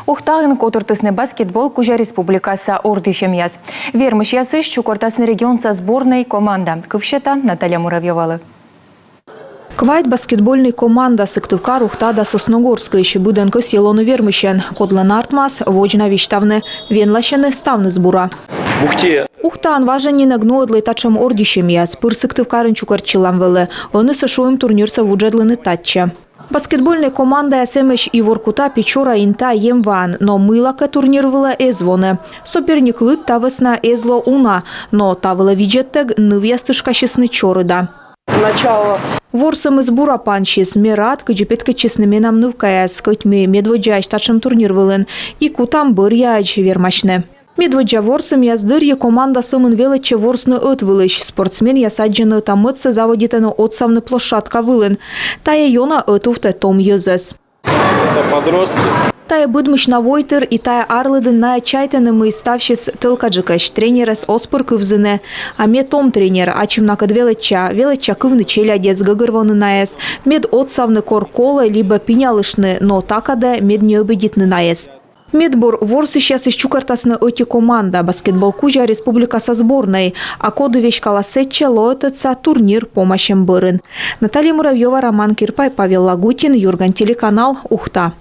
Ухтагын котыртысны баскетбол кужа республикаса ордышем яз. Вермыш ясы щукортасны регионца сборной команда. Кывшета Наталья Муравьевалы. Квайт баскетбольный команда Сыктывкар Ухтада Сосногорская еще буденко селону Вермышен. Кодлан артмас, вожна виштавны, венлащены ставны сбура. Ухтан важен нагну одлетачем ордышем яз. Пыр Сыктывкарын чукарчилам веле. Оны сашуем турнирса вуджедлыны татча. Баскетбольная команда СМШ и Воркута Печора инта емван, но мылака турнир вела эзвоне. Соперник лыт та весна эзло уна, но та вела виджеттег нывьястышка честны чорыда. Начало. Ворсом из бура панчис, мерат, каджипетка честными нам нывкаяс, котьми медводжач тачем турнир велен, и кутам бырьяч вермачне. Медводжа ворсом яздырье команда сымын величе ворсны отвылыш. Спортсмен ясаджены тамытсы заводитену отсавны площадка вылын. Тая йона отуфте том езес. Это подростки. Тая быдмыш на войтер и тая арлыдын на чайтенымы ставщис тылкаджикаш тренерес оспыр кывзыне. А мед том тренер, ачим накад велича кывны челя дез гагырвоны наес. Мед отсавны корколы либо пинялышны, но такаде мед необедитны наес. Медбор ворсы сейчас из чукартасны оти команда баскетбол кужа республика со сборной, а коды вещкала сетче лоэтеца турнир помощем бырын. Наталья Муравьева, Роман Кирпай, Павел Лагутин, Юрган, телеканал Ухта.